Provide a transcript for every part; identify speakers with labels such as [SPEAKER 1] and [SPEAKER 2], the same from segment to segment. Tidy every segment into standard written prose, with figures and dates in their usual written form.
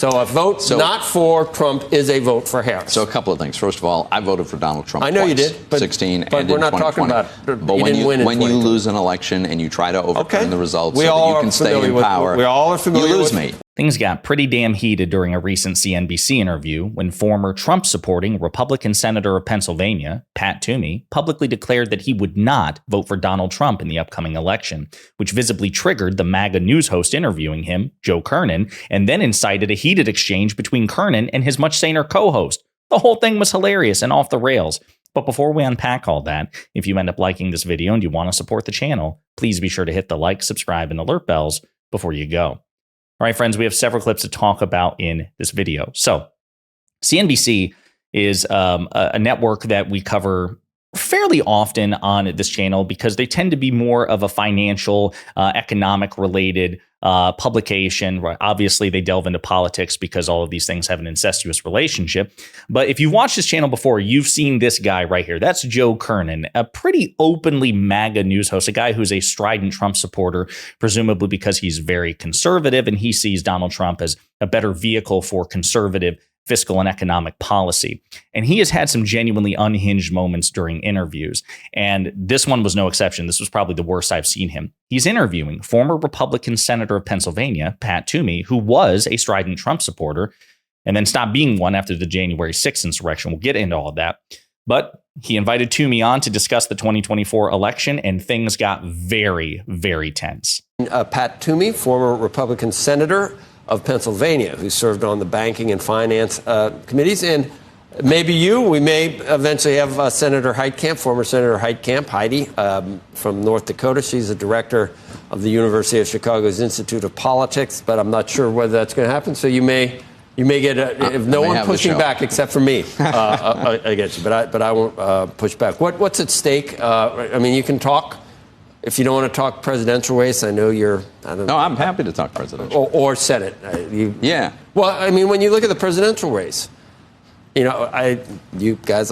[SPEAKER 1] So a vote not for Trump is a vote for Harris.
[SPEAKER 2] So a couple of things. First of all, I voted for Donald Trump.
[SPEAKER 1] I know
[SPEAKER 2] twice,
[SPEAKER 1] you did, but
[SPEAKER 2] 16
[SPEAKER 1] but
[SPEAKER 2] and
[SPEAKER 1] we're
[SPEAKER 2] in
[SPEAKER 1] not
[SPEAKER 2] 2020.
[SPEAKER 1] talking about.
[SPEAKER 2] But when you lose an election and you try to overturn the results so that you can stay in power,
[SPEAKER 1] we all are familiar
[SPEAKER 2] you lose
[SPEAKER 1] with
[SPEAKER 2] me.
[SPEAKER 3] Things got pretty damn heated during a recent CNBC interview when former Trump-supporting Republican Senator of Pennsylvania, Pat Toomey, publicly declared that he would not vote for Donald Trump in the upcoming election, which visibly triggered the MAGA news host interviewing him, Joe Kernen, and then incited a heated exchange between Kernen and his much saner co-host. The whole thing was hilarious and off the rails. But before we unpack all that, if you end up liking this video and you want to support the channel, please be sure to hit the like, subscribe, and alert bells before you go. All right, friends, we have several clips to talk about in this video. So CNBC is a network that we cover fairly often on this channel because they tend to be more of a financial, economic related publication. Right? Obviously, they delve into politics because all of these things have an incestuous relationship. But if you've watched this channel before, you've seen this guy right here. That's Joe Kernen, a pretty openly MAGA news host, a guy who's a strident Trump supporter, presumably because he's very conservative and he sees Donald Trump as a better vehicle for conservative fiscal and economic policy. And he has had some genuinely unhinged moments during interviews. And this one was no exception. This was probably the worst I've seen him. He's interviewing former Republican Senator of Pennsylvania, Pat Toomey, who was a strident Trump supporter and then stopped being one after the January 6th insurrection. We'll get into all of that. But he invited Toomey on to discuss the 2024 election, and things got very, very tense.
[SPEAKER 1] Pat Toomey, former Republican Senator of Pennsylvania, who served on the banking and finance committees. And maybe we may eventually have Senator Heitkamp, former Senator Heitkamp, Heidi, from North Dakota. She's the director of the University of Chicago's Institute of Politics, but I'm not sure whether that's going to happen. So you may get if no one pushing back except for me against you, but I won't push back. What's at stake? I mean, you can talk. If you don't want to talk presidential race, I know you're. I don't know.
[SPEAKER 2] No, I'm happy to talk presidential.
[SPEAKER 1] Or Senate.
[SPEAKER 2] Yeah.
[SPEAKER 1] Well, I mean, when you look at the presidential race, guys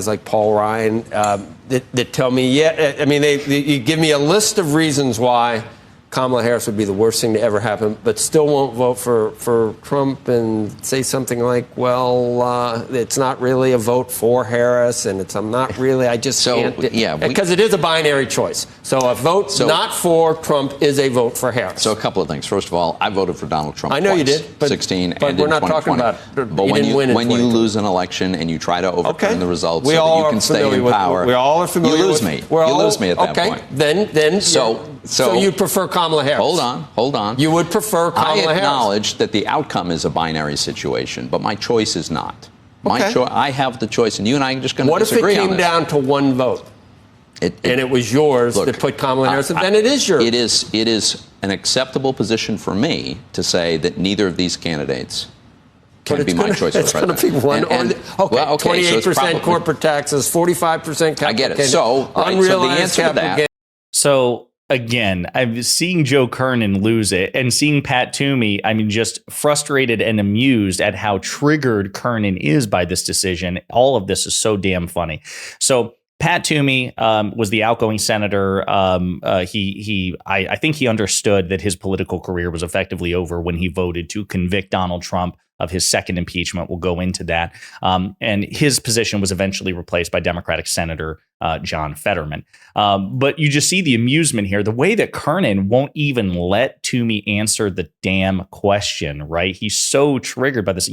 [SPEAKER 1] like Paul Ryan, that tell me, you give me a list of reasons why Kamala Harris would be the worst thing to ever happen, but still won't vote for Trump and say something like, well, it's not really a vote for Harris, and I'm not really, I just can't. Yeah, because it is a binary choice. So a vote not for Trump is a vote for Harris.
[SPEAKER 2] So a couple of things. First of all, I voted for Donald Trump.
[SPEAKER 1] I know
[SPEAKER 2] twice,
[SPEAKER 1] you did, but
[SPEAKER 2] 16
[SPEAKER 1] but
[SPEAKER 2] and
[SPEAKER 1] we're
[SPEAKER 2] in
[SPEAKER 1] not
[SPEAKER 2] 2020.
[SPEAKER 1] talking about.
[SPEAKER 2] But when you lose an election and you try to overturn the results so that you can stay in power,
[SPEAKER 1] we all are familiar.
[SPEAKER 2] You lose me. You lose me at that point.
[SPEAKER 1] Then so you prefer Kamala Harris?
[SPEAKER 2] Hold on.
[SPEAKER 1] You would prefer Kamala Harris?
[SPEAKER 2] I acknowledge that the outcome is a binary situation, but my choice is not. I have the choice, and you and I are just going to disagree on this.
[SPEAKER 1] What if it came down to one vote, and it was yours that put Kamala Harris, then it is yours?
[SPEAKER 2] It is an acceptable position for me to say that neither of these candidates can be my choice for president.
[SPEAKER 1] It's going to be one. 28% corporate taxes, 45% capital.
[SPEAKER 2] I get it. So the answer to that.
[SPEAKER 3] So again, I'm seeing Joe Kernen lose it and seeing Pat Toomey, just frustrated and amused at how triggered Kernen is by this decision. All of this is so damn funny. So Pat Toomey was the outgoing senator. I think he understood that his political career was effectively over when he voted to convict Donald Trump of his second impeachment. We'll go into that. And his position was eventually replaced by Democratic Senator John Fetterman. But you just see the amusement here, the way that Kernen won't even let Toomey answer the damn question, right? He's so triggered by this,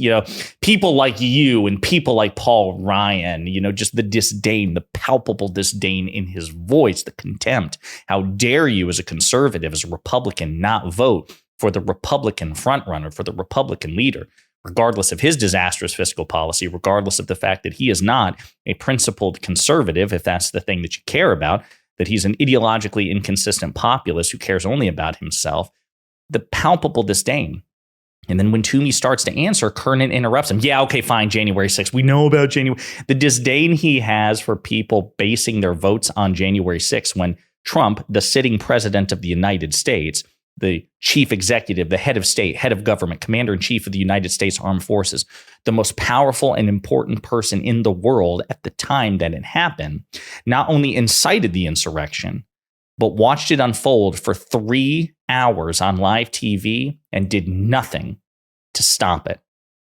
[SPEAKER 3] people like you and people like Paul Ryan, just the disdain, the palpable disdain in his voice, the contempt. How dare you as a conservative, as a Republican, not vote for the Republican frontrunner, for the Republican leader, regardless of his disastrous fiscal policy, regardless of the fact that he is not a principled conservative, if that's the thing that you care about, that he's an ideologically inconsistent populist who cares only about himself, the palpable disdain. And then when Toomey starts to answer, Kernen interrupts him. Yeah, okay, fine, January 6th. We know about January. The disdain he has for people basing their votes on January 6th when Trump, the sitting president of the United States, the chief executive, the head of state, head of government, commander-in-chief of the United States Armed Forces, the most powerful and important person in the world at the time that it happened, not only incited the insurrection, but watched it unfold for 3 hours on live TV and did nothing to to stop it.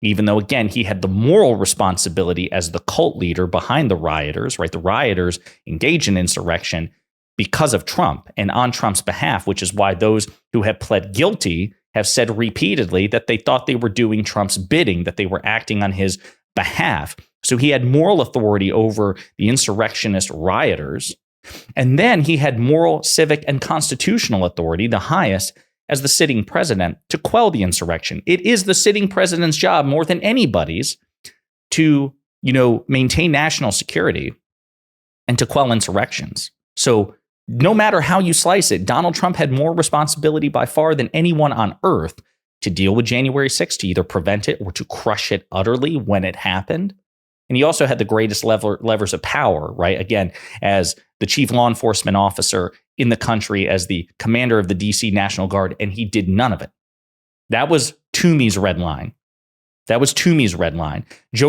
[SPEAKER 3] Even though, again, he had the moral responsibility as the cult leader behind the rioters, right? The rioters engaged in insurrection because of Trump and on Trump's behalf, which is why those who have pled guilty have said repeatedly that they thought they were doing Trump's bidding, that they were acting on his behalf. So he had moral authority over the insurrectionist rioters. And then he had moral, civic, and constitutional authority, the highest, as the sitting president, to quell the insurrection. It is the sitting president's job more than anybody's to, maintain national security and to quell insurrections. So no matter how you slice it, Donald Trump had more responsibility by far than anyone on earth to deal with January 6th, to either prevent it or to crush it utterly when it happened. And he also had the greatest levers of power, right? Again, as the chief law enforcement officer in the country, as the commander of the DC National Guard, and he did none of it. That was Toomey's red line. Joe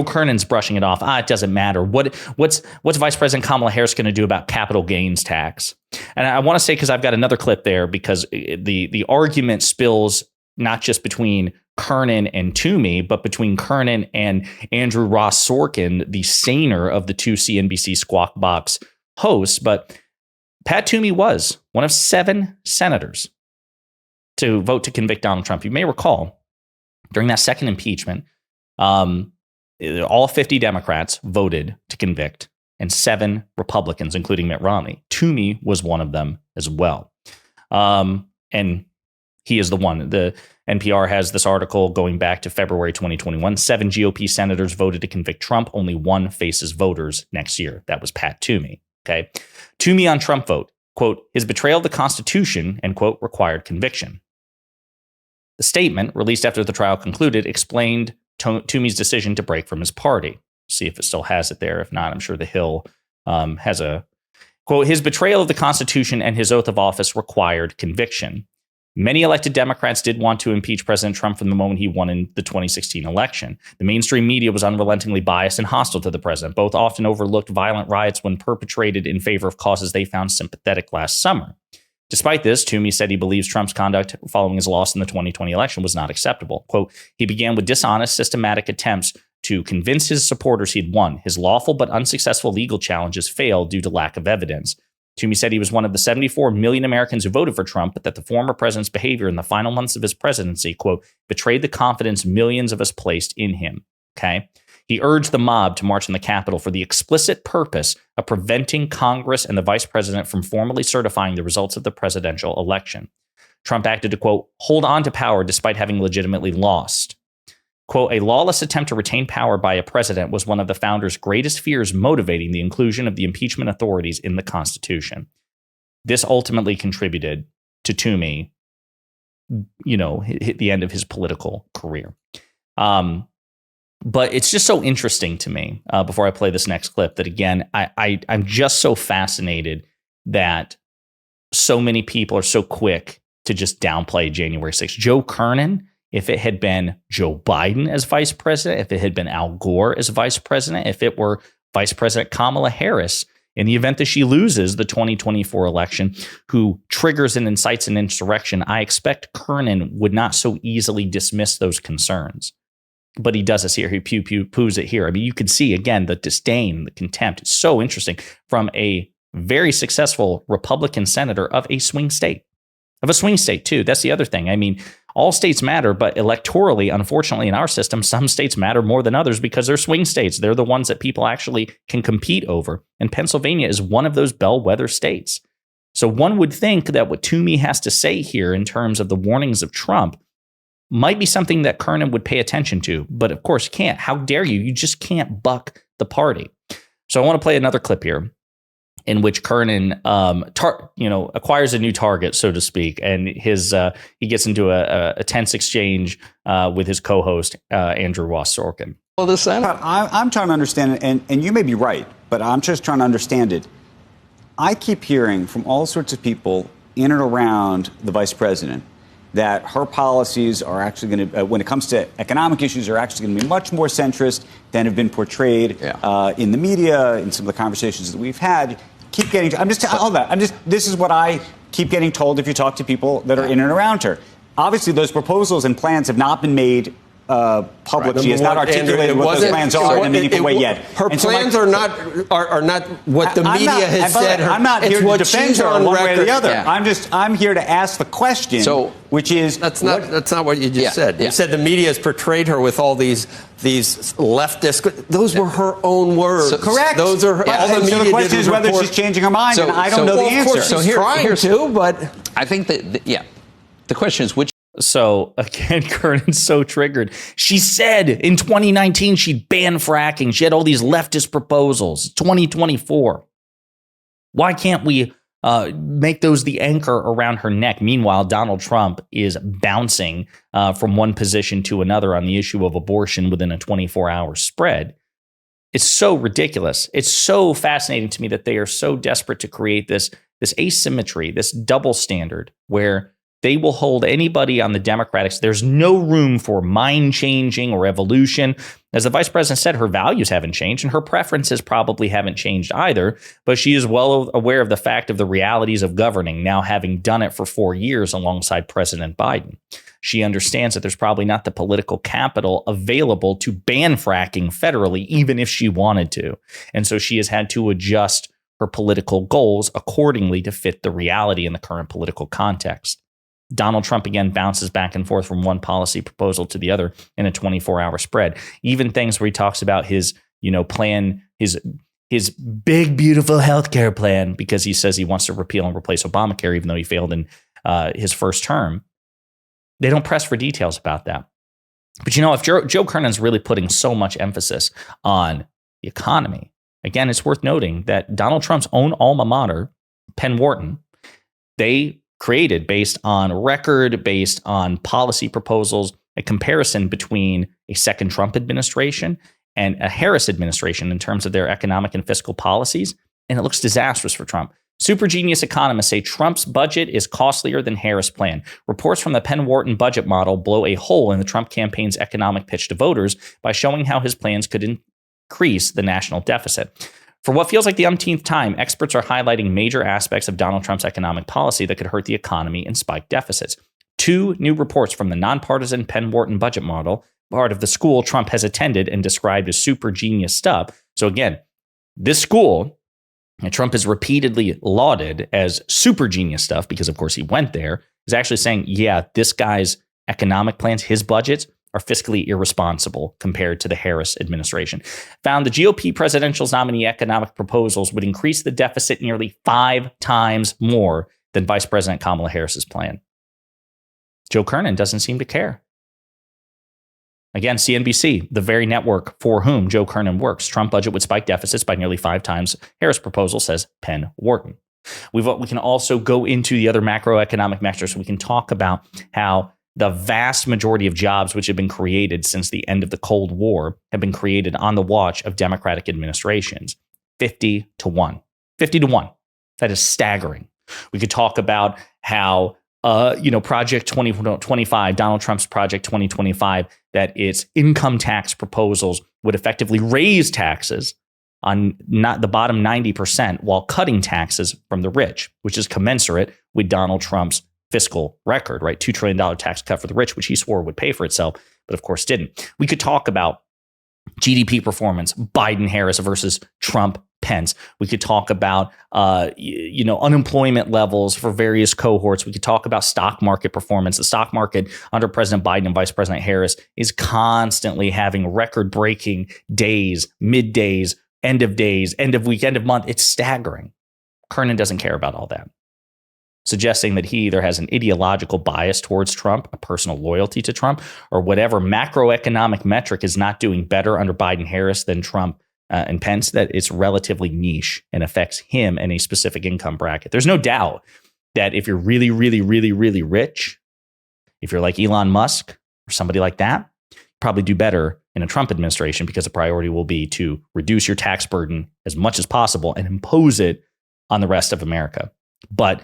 [SPEAKER 3] Kernen's brushing it off. It doesn't matter. What's Vice President Kamala Harris going to do about capital gains tax? And I want to say, because I've got another clip there, because the argument spills not just between Kernen and Toomey, but between Kernen and Andrew Ross Sorkin, the saner of the two CNBC Squawk Box hosts. But Pat Toomey was one of 7 senators to vote to convict Donald Trump. You may recall, during that second impeachment, all 50 Democrats voted to convict, and 7 Republicans, including Mitt Romney. Toomey was one of them as well. And he is the one. The NPR has this article going back to February 2021. 7 GOP senators voted to convict Trump. Only 1 faces voters next year. That was Pat Toomey. Okay. Toomey on Trump vote. Quote, his betrayal of the Constitution, end quote, required conviction. The statement, released after the trial concluded, explained Toomey's decision to break from his party. See if it still has it there. If not, I'm sure the Hill has a quote, his betrayal of the Constitution and his oath of office required conviction. Many elected Democrats did want to impeach President Trump from the moment he won in the 2016 election. The mainstream media was unrelentingly biased and hostile to the president. Both often overlooked violent riots when perpetrated in favor of causes they found sympathetic last summer. Despite this, Toomey said he believes Trump's conduct following his loss in the 2020 election was not acceptable. Quote, he began with dishonest, systematic attempts to convince his supporters he'd won. His lawful but unsuccessful legal challenges failed due to lack of evidence. Toomey said he was one of the 74 million Americans who voted for Trump, but that the former president's behavior in the final months of his presidency, quote, betrayed the confidence millions of us placed in him. Okay. He urged the mob to march on the Capitol for the explicit purpose of preventing Congress and the vice president from formally certifying the results of the presidential election. Trump acted to, quote, hold on to power despite having legitimately lost. Quote, a lawless attempt to retain power by a president was one of the founders' greatest fears motivating the inclusion of the impeachment authorities in the Constitution. This ultimately contributed to Toomey, hit the end of his political career. But it's just so interesting to me, before I play this next clip, that again, I'm just so fascinated that so many people are so quick to just downplay January 6th. Joe Kernen, if it had been Joe Biden as vice president, if it had been Al Gore as vice president, if it were Vice President Kamala Harris, in the event that she loses the 2024 election, who triggers and incites an insurrection, I expect Kernen would not so easily dismiss those concerns. But he does this here. He pew-pews it here. I mean, you can see, again, the disdain, the contempt. It's so interesting from a very successful Republican senator of a swing state. Of a swing state, too. That's the other thing. I mean, all states matter, but electorally, unfortunately, in our system, some states matter more than others because they're swing states. They're the ones that people actually can compete over. And Pennsylvania is one of those bellwether states. So one would think that what Toomey has to say here in terms of the warnings of Trump might be something that Kernen would pay attention to. But of course, you can't. How dare you? You just can't buck the party. So I want to play another clip here in which Kernen, acquires a new target, so to speak, and he gets into a tense exchange with his co-host Andrew Ross Sorkin.
[SPEAKER 2] Well, the Senate.
[SPEAKER 4] I'm trying to understand it, and you may be right, but I'm just trying to understand it. I keep hearing from all sorts of people in and around the vice president that her policies are actually going to, when it comes to economic issues, are actually going to be much more centrist than have been portrayed in the media, in some of the conversations that we've had. This is what I keep getting told if you talk to people that are in and around her. Obviously, those proposals and plans have not been made public. She has not articulated what those plans are in a meaningful way yet.
[SPEAKER 1] Her plans are not what the media has said.
[SPEAKER 4] I'm not here to defend her one way or the other.
[SPEAKER 2] Yeah.
[SPEAKER 4] I'm here to ask the question, which is
[SPEAKER 1] that's not what you just said. You said the media has portrayed her with all these leftist. Those were her own words.
[SPEAKER 4] Correct.
[SPEAKER 1] Those are all the media.
[SPEAKER 4] So the question is whether she's changing her mind, and I don't know the answer.
[SPEAKER 1] Of course she's trying to, but
[SPEAKER 2] I think that the question is which.
[SPEAKER 3] So again, Kernen's so triggered. She said in 2019 she'd ban fracking. She had all these leftist proposals. 2024. Why can't we make those the anchor around her neck? Meanwhile, Donald Trump is bouncing from one position to another on the issue of abortion within a 24-hour spread. It's so ridiculous. It's so fascinating to me that they are so desperate to create this asymmetry, this double standard where they will hold anybody on the Democratic side. There's no room for mind changing or evolution. As the vice president said, her values haven't changed and her preferences probably haven't changed either. But she is well aware of the fact of the realities of governing, now having done it for 4 years alongside President Biden. She understands that there's probably not the political capital available to ban fracking federally, even if she wanted to. And so she has had to adjust her political goals accordingly to fit the reality in the current political context. Donald Trump again bounces back and forth from one policy proposal to the other in a 24-hour spread. Even things where he talks about his, plan, his big, beautiful healthcare plan, because he says he wants to repeal and replace Obamacare, even though he failed in his first term. They don't press for details about that. But if Joe Kernen's really putting so much emphasis on the economy, again, it's worth noting that Donald Trump's own alma mater, Penn Wharton, they created based on record, based on policy proposals, a comparison between a second Trump administration and a Harris administration in terms of their economic and fiscal policies. And it looks disastrous for Trump. Super genius economists say Trump's budget is costlier than Harris' plan. Reports from the Penn Wharton budget model blow a hole in the Trump campaign's economic pitch to voters by showing how his plans could increase the national deficit. For what feels like the umpteenth time, experts are highlighting major aspects of Donald Trump's economic policy that could hurt the economy and spike deficits. 2 new reports from the nonpartisan Penn Wharton budget model, part of the school Trump has attended and described as super genius stuff. So again, this school, and Trump has repeatedly lauded as super genius stuff because, of course, he went there, is actually saying, this guy's economic plans, his budgets, are fiscally irresponsible compared to the Harris administration. Found the GOP presidential nominee economic proposals would increase the deficit nearly 5 times more than Vice President Kamala Harris's plan. Joe Kernen doesn't seem to care. Again, CNBC, the very network for whom Joe Kernen works. Trump budget would spike deficits by nearly 5 times. Harris proposal, says Penn Wharton. We can also go into the other macroeconomic measures. We can talk about how the vast majority of jobs which have been created since the end of the Cold War have been created on the watch of Democratic administrations. 50 to 1. 50 to 1. That is staggering. We could talk about how, Project 2025, Donald Trump's Project 2025, that its income tax proposals would effectively raise taxes on not the bottom 90% while cutting taxes from the rich, which is commensurate with Donald Trump's fiscal record, right? $2 trillion tax cut for the rich, which he swore would pay for itself, but of course didn't. We could talk about GDP performance, Biden-Harris versus Trump-Pence. We could talk about, unemployment levels for various cohorts. We could talk about stock market performance. The stock market under President Biden and Vice President Harris is constantly having record-breaking days, middays, end of week, end of month. It's staggering. Kernen doesn't care about all that, suggesting that he either has an ideological bias towards Trump, a personal loyalty to Trump, or whatever macroeconomic metric is not doing better under Biden-Harris than Trump and Pence, that it's relatively niche and affects him in a specific income bracket. There's no doubt that if you're really, really, really, really rich, if you're like Elon Musk or somebody like that, you probably do better in a Trump administration because the priority will be to reduce your tax burden as much as possible and impose it on the rest of America. But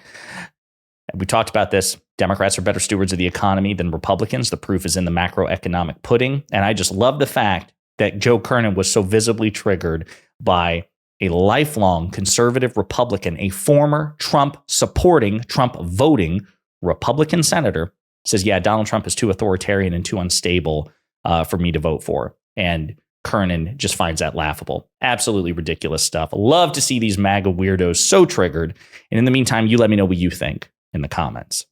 [SPEAKER 3] we talked about this. Democrats are better stewards of the economy than Republicans. The proof is in the macroeconomic pudding. And I just love the fact that Joe Kernen was so visibly triggered by a lifelong conservative Republican, a former Trump-supporting, Trump-voting Republican senator, says, Donald Trump is too authoritarian and too unstable for me to vote for. And Kernen just finds that laughable. Absolutely ridiculous stuff. Love to see these MAGA weirdos so triggered. And in the meantime, you let me know what you think in the comments.